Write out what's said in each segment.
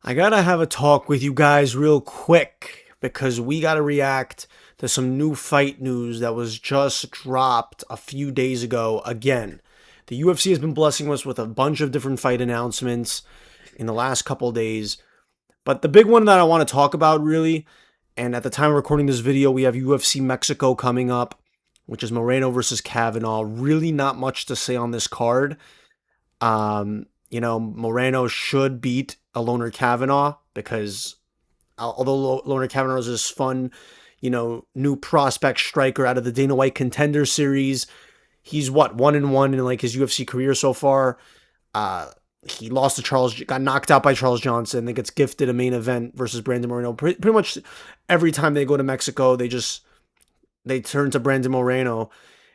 I gotta have a talk with you guys real quick because we gotta react to some new fight news that was just dropped a few days ago. Again, the UFC has been blessing us with a bunch of different fight announcements in the last couple days, but the big one that I want to talk about really, and at the time of recording this video, we have UFC Mexico coming up, which is Moreno versus Kavanaugh. Really not much to say on this card. Moreno should beat a Loner Kavanaugh because although Loner Kavanaugh is this fun, new prospect striker out of the Dana White Contender Series, he's what 1-1 in like his UFC career so far. He lost to got knocked out by Charles Johnson, then gets gifted a main event versus Brandon Moreno. Pretty much every time they go to Mexico, they turn to Brandon Moreno.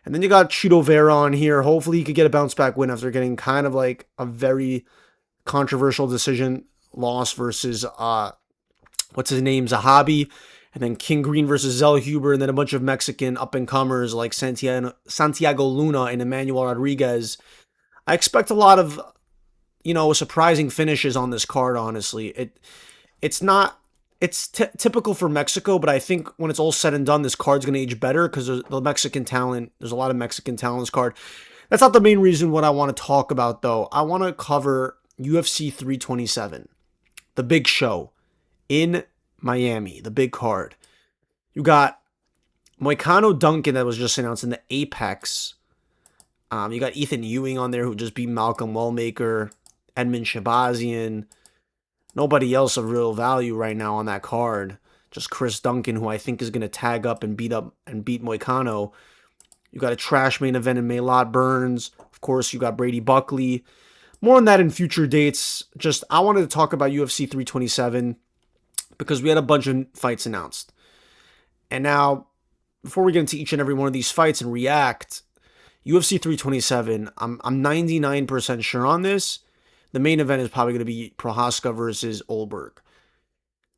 And then you got Chito Vera on here. Hopefully he could get a bounce back win after getting kind of like a very controversial decision loss versus what's his name, Zahabi, and then King Green versus Zell Huber, and then a bunch of Mexican up and comers like Santiago Luna and Emmanuel Rodriguez. I expect a lot of surprising finishes on this card. Honestly, it's typical for Mexico, but I think when it's all said and done, this card's going to age better because there's a lot of Mexican talent in this card. That's not the main reason what I want to talk about, though. I want to cover UFC 327, the big show in Miami, the big card. You got Moicano Duncan that was just announced in the Apex. You got Ethan Ewing on there who just beat Malcolm Wellmaker, Edmund Shabazian. Nobody else of real value right now on that card. Just Chris Duncan, who I think is going to tag up and beat Moicano. You got a trash main event in Maylot Burns. Of course, you got Brady Buckley. More on that in future dates. Just, I wanted to talk about UFC 327 because we had a bunch of fights announced. And now, before we get into each and every one of these fights and react, UFC 327, I'm 99% sure on this. The main event is probably going to be Prochazka versus Ulberg.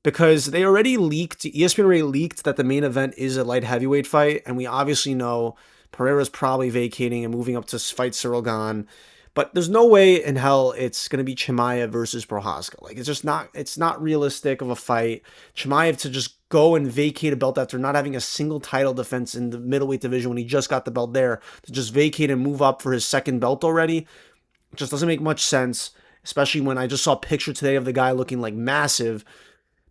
Because ESPN already leaked that the main event is a light heavyweight fight, and we obviously know Pereira's probably vacating and moving up to fight Cyril Gane. But there's no way in hell it's going to be Chimaev versus Prochazka. Like, it's not realistic of a fight. Chimaev to just go and vacate a belt after not having a single title defense in the middleweight division when he just got the belt there, to just vacate and move up for his second belt already, it just doesn't make much sense. Especially when I just saw a picture today of the guy looking like massive.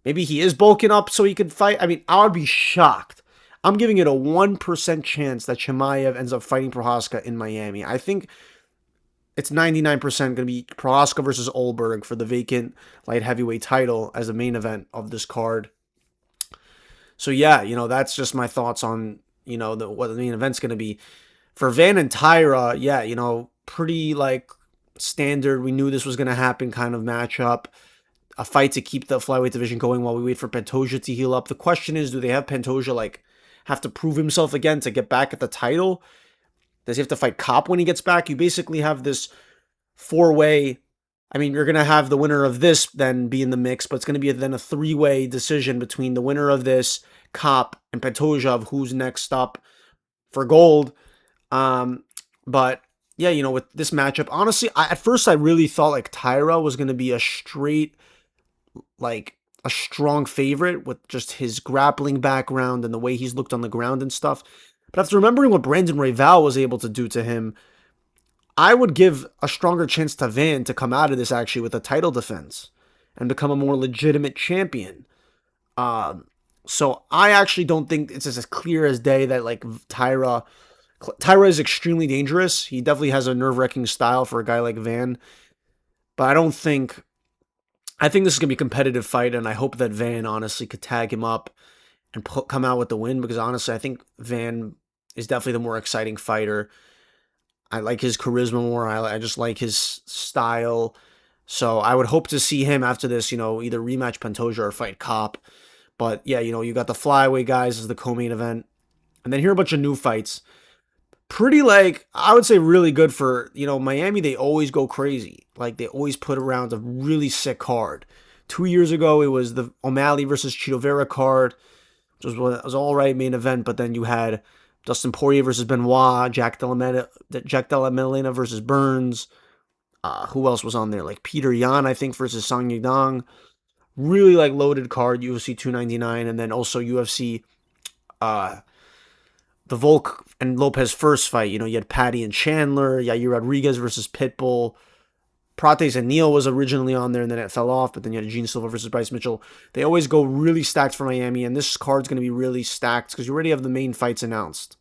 Maybe he is bulking up so he could fight. I mean, I would be shocked. I'm giving it a 1% chance that Chimaev ends up fighting Prochazka in Miami. I think it's 99% going to be Prochazka versus Ulberg for the vacant light heavyweight title as the main event of this card. So yeah, that's just my thoughts on, what the main event's going to be. For Van and Tyra, yeah, pretty like standard. We knew this was going to happen kind of matchup. A fight to keep the flyweight division going while we wait for Pantoja to heal up. The question is, do they have Pantoja have to prove himself again to get back at the title? Does he have to fight Kopp when he gets back? You basically have this four-way. I mean, you're going to have the winner of this then be in the mix, but it's going to be then a three-way decision between the winner of this, Kopp, and Pantoja of who's next up for gold. But yeah, with this matchup, honestly, at first I really thought like Tyra was going to be a strong favorite with just his grappling background and the way he's looked on the ground and stuff. But after remembering what Brandon Royval was able to do to him, I would give a stronger chance to Van to come out of this actually with a title defense and become a more legitimate champion. So I actually don't think it's as clear as day that like Tyra is extremely dangerous. He definitely has a nerve-wracking style for a guy like Van. But I think this is going to be a competitive fight, and I hope that Van honestly could tag him up and come out with the win, because honestly, I think Van is definitely the more exciting fighter. I like his charisma more. I just like his style. So I would hope to see him after this, either rematch Pantoja or fight Kopp. But yeah, you got the flyweight guys as the co-main event. And then here are a bunch of new fights. Pretty I would say really good for, Miami. They always go crazy. Like, they always put around a really sick card. 2 years ago, it was the O'Malley versus Chito Vera card, which was all right main event, but then you had Dustin Poirier versus Benoit, Jack Della Melena versus Burns. Who else was on there? Like Peter Yan, I think, versus Song Yadong. Really like loaded card, UFC 299, and then also UFC uh the Volk and Lopez first fight. You had Patty and Chandler, Yair Rodriguez versus Pitbull. Prates and Neal was originally on there, and then it fell off. But then you had Gene Silva versus Bryce Mitchell. They always go really stacked for Miami, and this card's going to be really stacked because you already have the main fights announced,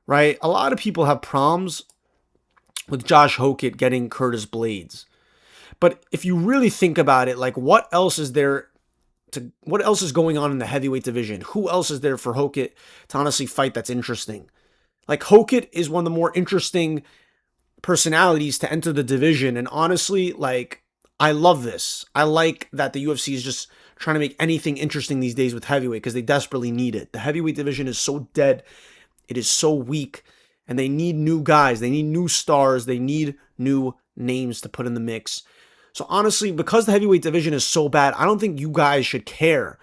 right? A lot of people have problems with Josh Hokett getting Curtis Blades, but if you really think about it, like what else is there what else is going on in the heavyweight division? Who else is there for Hokett to honestly fight that's interesting? Like Hokett is one of the more interesting personalities to enter the division. And honestly, like, I love this. I like that the UFC is just trying to make anything interesting these days with heavyweight because they desperately need it. The heavyweight division is so dead. It is so weak. And they need new guys. They need new stars. They need new names to put in the mix. So honestly, because the heavyweight division is so bad, I don't think you guys should care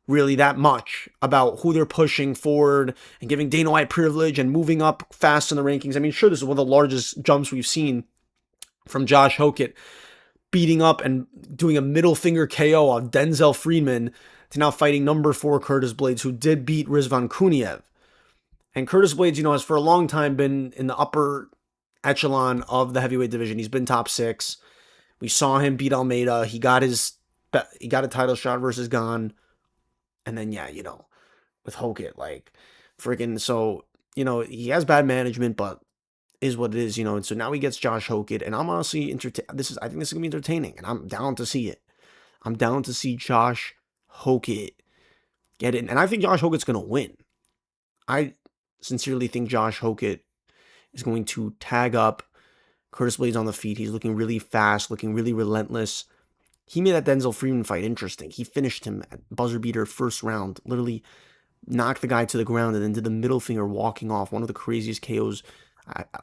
really that much about who they're pushing forward and giving Dana White privilege and moving up fast in the rankings. I mean, sure, this is one of the largest jumps we've seen from Josh Hokett, beating up and doing a middle finger KO of Denzel Friedman to now fighting number 4 Curtis Blades, who did beat Rizvan Kuniev. And Curtis Blades, has for a long time been in the upper echelon of the heavyweight division. He's been top 6. We saw him beat Almeida. He got a title shot versus Gane. And then, with Hokett, like, freaking, so, he has bad management, but is what it is, and so now he gets Josh Hokett, and I'm honestly I think this is going to be entertaining, and I'm down to see it. I'm down to see Josh Hokett get it, and I think Josh Hokett's going to win. I sincerely think Josh Hokett is going to tag up Curtis Blades on the feet. He's looking really fast, looking really relentless. He made that Denzel Freeman fight interesting. He finished him at buzzer beater first round, literally knocked the guy to the ground and then did the middle finger walking off. One of the craziest KOs,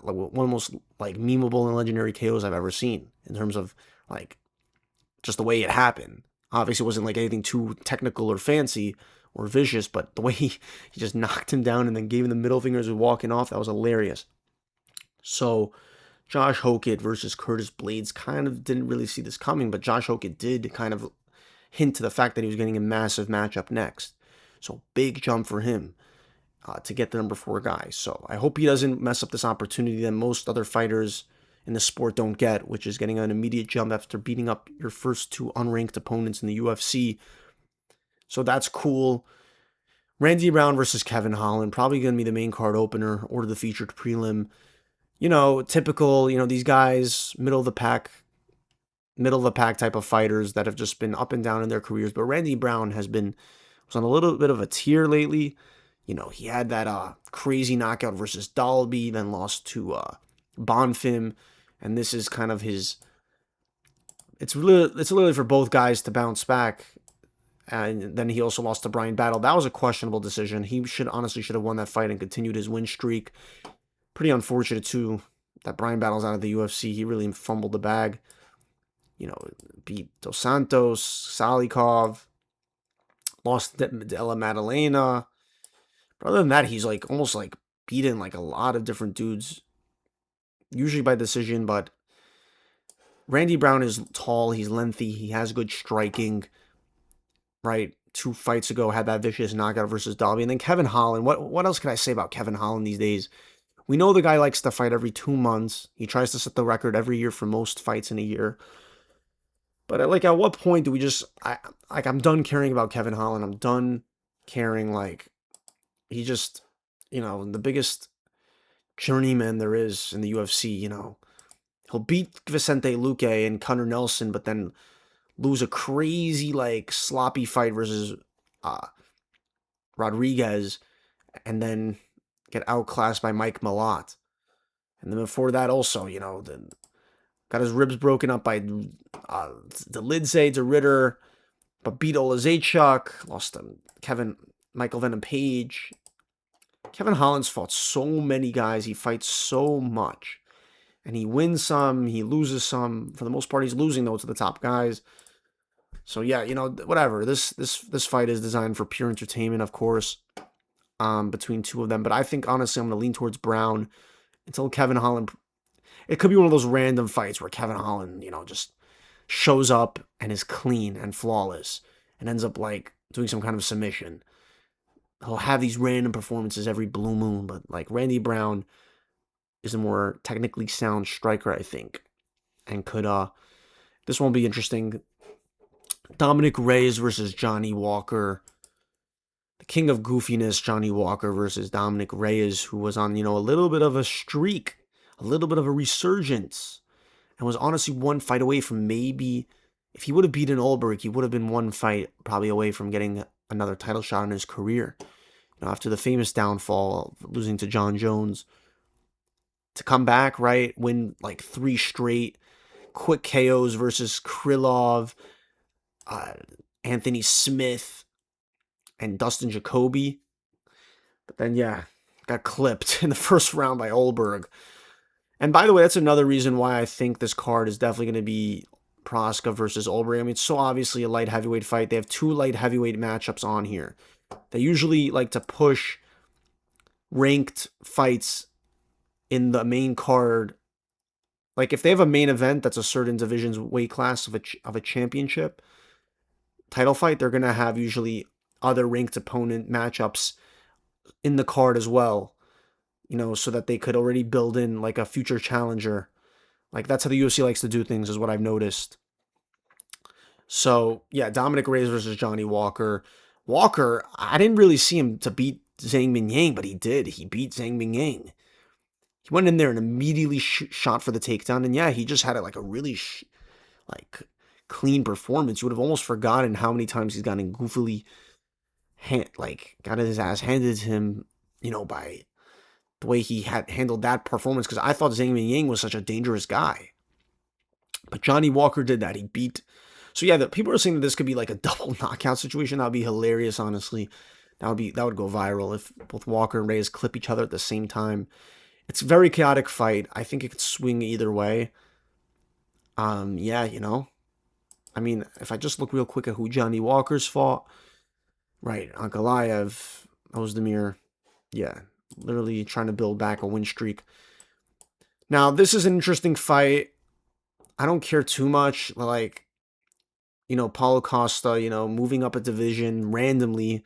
one of the most like memeable and legendary KOs I've ever seen in terms of like just the way it happened. Obviously, it wasn't like anything too technical or fancy or vicious, but the way he just knocked him down and then gave him the middle fingers and walking off, that was hilarious. So Josh Hokett versus Curtis Blades, kind of didn't really see this coming, but Josh Hokett did kind of hint to the fact that he was getting a massive matchup next. So big jump for him to get the number 4 guy. So I hope he doesn't mess up this opportunity that most other fighters in the sport don't get, which is getting an immediate jump after beating up your first 2 unranked opponents in the UFC. So that's cool. Randy Brown versus Kevin Holland, probably going to be the main card opener or the featured prelim. Typical, these guys, middle of the pack type of fighters that have just been up and down in their careers. But Randy Brown was on a little bit of a tear lately. He had that crazy knockout versus Dalby, then lost to Bonfim, and this is kind of his. It's literally for both guys to bounce back. And then he also lost to Brian Battle. That was a questionable decision. He should have won that fight and continued his win streak. Pretty unfortunate, too, that Brian Battle's out of the UFC. He really fumbled the bag. Beat Dos Santos, Salikov, lost to Della Maddalena. But other than that, he's like almost like beaten like a lot of different dudes, usually by decision. But Randy Brown is tall, he's lengthy, he has good striking, right? 2 fights ago, had that vicious knockout versus Dalby. And then Kevin Holland, what else can I say about Kevin Holland these days? We know the guy likes to fight every 2 months. He tries to set the record every year for most fights in a year. But at what point do we just, I'm done caring about Kevin Holland. I'm done caring, he just, the biggest journeyman there is in the UFC, He'll beat Vicente Luque and Connor Nelson, but then lose a crazy, sloppy fight versus Rodriguez, and then get outclassed by Mike Malott. And then before that also, got his ribs broken up by Delidze to Ritter, but beat Olazechuk, lost to Michael Venom Page. Kevin Holland's fought so many guys. He fights so much. And he wins some, he loses some. For the most part, he's losing, though, to the top guys. So, yeah, whatever. This fight is designed for pure entertainment, of course, between 2 of them. But I think, honestly, I'm going to lean towards Brown until Kevin Holland. It could be one of those random fights where Kevin Holland, just shows up and is clean and flawless and ends up like doing some kind of submission. He'll have these random performances every blue moon, but like Randy Brown is a more technically sound striker, I think, and could this won't be interesting. Dominic Reyes versus Johnny Walker. The king of goofiness, Johnny Walker versus Dominic Reyes, who was on, a little bit of a streak, a little bit of a resurgence, and was honestly one fight away from maybe, if he would have beaten Ulberg, he would have been one fight probably away from getting another title shot in his career. After the famous downfall, losing to John Jones, to come back, right, win like 3 straight, quick KOs versus Krylov, uh, Anthony Smith, and Dustin Jacoby. But then, yeah, got clipped in the first round by Ulberg. And by the way, that's another reason why I think this card is definitely going to be Prochazka versus Ulberg. I mean, it's so obviously a light heavyweight fight. They have 2 light heavyweight matchups on here. They usually like to push ranked fights in the main card. Like if they have a main event that's a certain division's weight class of a championship title fight, they're going to have usually other ranked opponent matchups in the card as well, so that they could already build in like a future challenger. Like that's how the UFC likes to do things, is what I've noticed. So yeah, Dominic Reyes versus Johnny Walker. Walker, I didn't really see him to beat Zhang Mingyang, but he did. He beat Zhang Mingyang. He went in there and immediately shot for the takedown, and yeah, he just had like a really like clean performance. You would have almost forgotten how many times he's gotten goofily got his ass handed to him, by the way he had handled that performance, because I thought Zhang Mingyang was such a dangerous guy. But Johnny Walker did that. He beat. So yeah, people are saying that this could be like a double knockout situation. That would be hilarious, honestly. That would go viral if both Walker and Reyes clip each other at the same time. It's a very chaotic fight. I think it could swing either way. Yeah, I mean, if I just look real quick at who Johnny Walker's fought, right, Ankalaev, Ozdemir, yeah, literally trying to build back a win streak. Now, this is an interesting fight. I don't care too much, like, Paulo Costa, moving up a division randomly.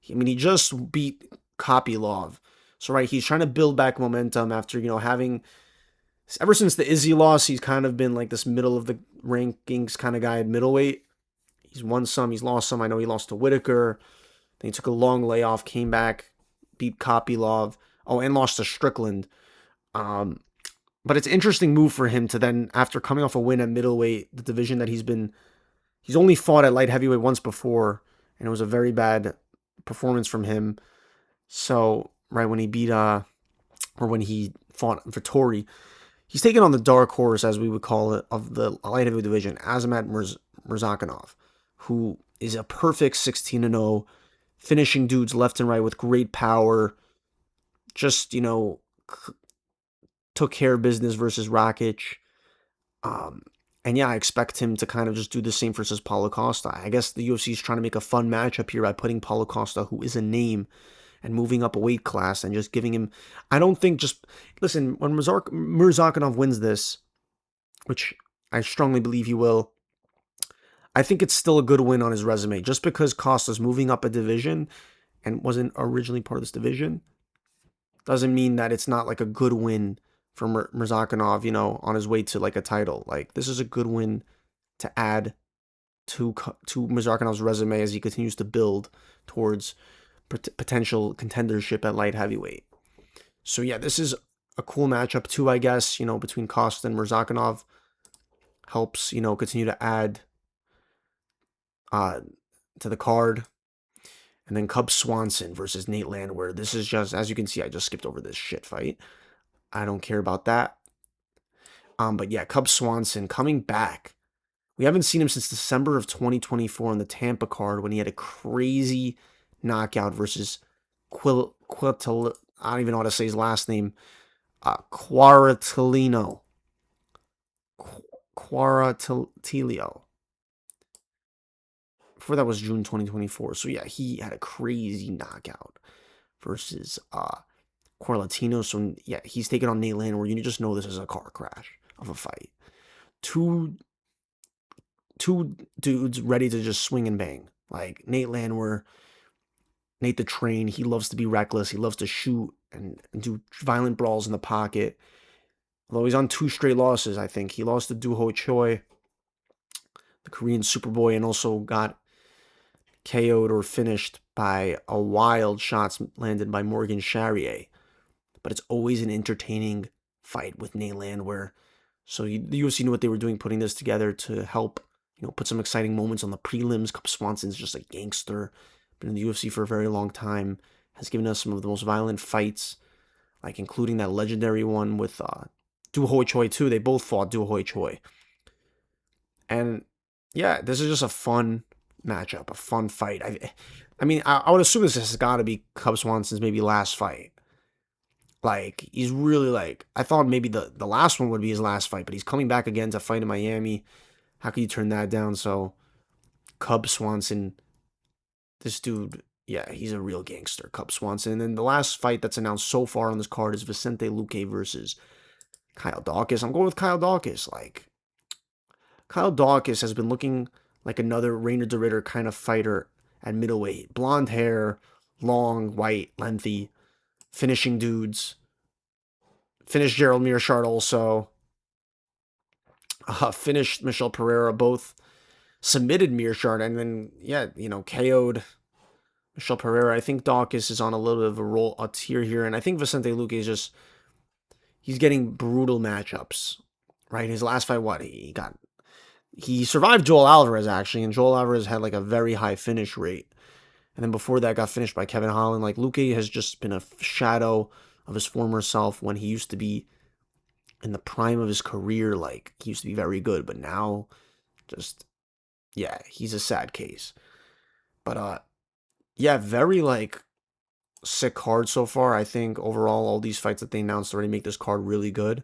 I mean, he just beat Kopylov. So, right, he's trying to build back momentum after, having, ever since the Izzy loss, he's kind of been like this middle of the rankings kind of guy at middleweight. He's won some, he's lost some. I know he lost to Whitaker. Then he took a long layoff, came back, beat Kopylov. Oh, and lost to Strickland. But it's an interesting move for him to then, after coming off a win at middleweight, the division that he's only fought at light heavyweight once before, and it was a very bad performance from him. So, right when he beat, or when he fought Vittori, he's taken on the dark horse, as we would call it, of the light heavyweight division, Azamat Murzakanov, who is a perfect 16-0, finishing dudes left and right with great power. Just, took care of business versus Rakic. And yeah, I expect him to kind of just do the same versus Paulo Costa. I guess the UFC is trying to make a fun matchup here by putting Paulo Costa, who is a name, and moving up a weight class and just giving him. I don't think listen, when Murzakanov wins this, which I strongly believe he will, I think it's still a good win on his resume. Just because Costa's moving up a division and wasn't originally part of this division doesn't mean that it's not like a good win for Murzakanov, on his way to like a title. Like, this is a good win to add to Murzakinov's resume as he continues to build towards potential contendership at light heavyweight. So yeah, this is a cool matchup too, I guess, between Costa and Murzakanov. Helps, continue to add to the card. And then Cub Swanson versus Nate Landwehr. This is just, as you can see, I just skipped over this shit fight. I don't care about that. But yeah, Cub Swanson coming back. We haven't seen him since December of 2024 on the Tampa card, when he had a crazy knockout versus I don't even know how to say his last name. Quaratilio. Before that was June 2024. So yeah, he had a crazy knockout versus Quaratilio. So yeah, he's taking on Nate Landwehr. You just know this is a car crash of a fight. Two two dudes ready to just swing and bang. Like Nate Landwehr, Nate the Train, he loves to be reckless. He loves to shoot and do violent brawls in the pocket. Although he's on 2 straight losses, I think. He lost to Doo-Ho Choi, the Korean Superboy, and also got KO'd or finished by a wild shots landed by Morgan Charrier. But it's always an entertaining fight with Nate Landwehr. So the UFC knew what they were doing, putting this together to help, put some exciting moments on the prelims. Cub Swanson's just a gangster, been in the UFC for a very long time, has given us some of the most violent fights, like including that legendary one with Doo-Ho Choi too. They both fought Doo-Ho Choi. And yeah, this is just a fun matchup, a fun fight. I would assume this has got to be Cub Swanson's maybe last fight. Like, he's really like, I thought maybe the last one would be his last fight, but he's coming back again to fight in Miami. How can you turn that down? So, Cub Swanson, this dude, yeah, he's a real gangster, Cub Swanson. And then the last fight that's announced so far on this card is Vicente Luque versus Kyle Daukaus. I'm going with Kyle Daukaus. Like, Kyle Daukaus has been looking like another Reiner de Ritter kind of fighter at middleweight. Blonde hair, long, white, lengthy, finishing dudes. Finished Gerald Meerschaert also. Finished Michel Pereira. Both submitted Meerschaert and then, KO'd Michel Pereira. I think Daukaus is on a little bit of a tier here. And I think Vicente Luque is just, he's getting brutal matchups, right? His last fight, he survived Joel Alvarez, actually. And Joel Alvarez had like a very high finish rate. And then before that got finished by Kevin Holland. Like, Luque has just been a shadow of his former self when he used to be in the prime of his career. Like, he used to be very good, but now just, yeah, he's a sad case. But, yeah, very, like, sick card so far. I think overall, all these fights that they announced already make this card really good.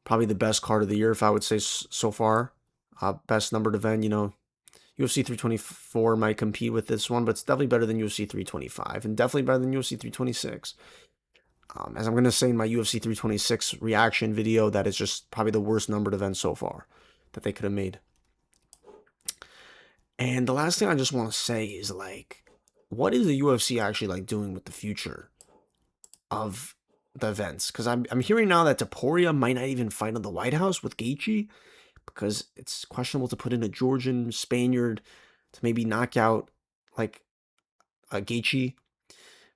Probably the best card of the year, if I would say so far. Best numbered event, UFC 324 might compete with this one, but it's definitely better than UFC 325 and definitely better than UFC 326. As I'm going to say in my UFC 326 reaction video, that is just probably the worst numbered event so far that they could have made. And the last thing I just want to say is, like, what is the UFC actually, like, doing with the future of the events? Because I'm hearing now that Topuria might not even fight in the White House with Gaethje, because it's questionable to put in a Georgian Spaniard to maybe knock out, like, a Gaethje.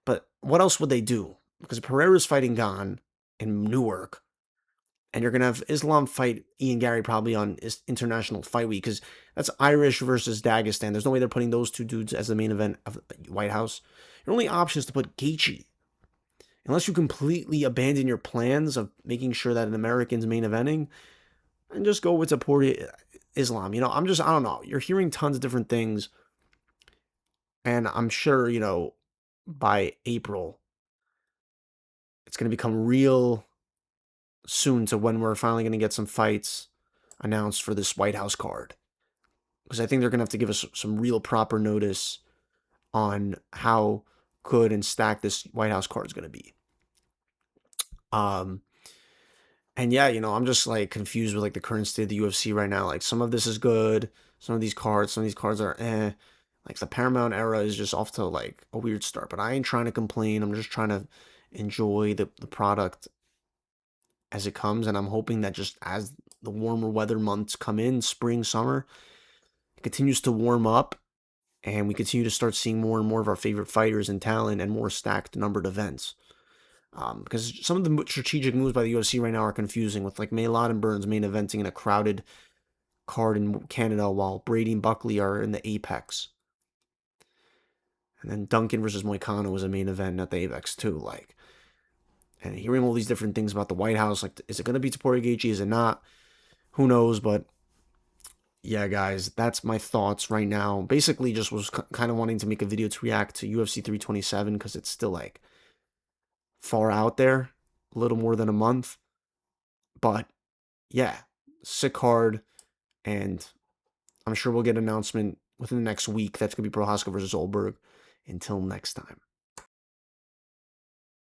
But what else would they do? Because Pereira's fighting Gane in Newark, and you're going to have Islam fight Ian Gary probably on International Fight Week, because that's Irish versus Dagestan. There's no way they're putting those two dudes as the main event of the White House. Your only option is to put Gaethje. Unless you completely abandon your plans of making sure that an American's main eventing, and just go with Topuria Islam. I don't know. You're hearing tons of different things, and I'm sure, by April, it's going to become real soon to when we're finally going to get some fights announced for this White House card. Because I think they're going to have to give us some real proper notice on how good and stacked this White House card is going to be. And yeah, I'm just like confused with like the current state of the UFC right now. Like, some of this is good, some of these cards are eh. Like, the Paramount era is just off to like a weird start. But I ain't trying to complain. I'm just trying to enjoy the product as it comes, and I'm hoping that just as the warmer weather months come in, spring, summer, it continues to warm up, and we continue to start seeing more and more of our favorite fighters and talent and more stacked numbered events. Because some of the strategic moves by the UFC right now are confusing, with like Maylot and Burns main eventing in a crowded card in Canada, while Brady and Buckley are in the Apex. And then Duncan versus Moicano was a main event at the Apex too. Like, and hearing all these different things about the White House, like, is it going to be Topuria Gaethje? Is it not? Who knows? But yeah, guys, that's my thoughts right now. Basically, just was kind of wanting to make a video to react to UFC 327, because it's still like far out there, a little more than a month. But yeah, sick card, and I'm sure we'll get an announcement within the next week. That's going to be Prochazka versus Ulberg. Until next time.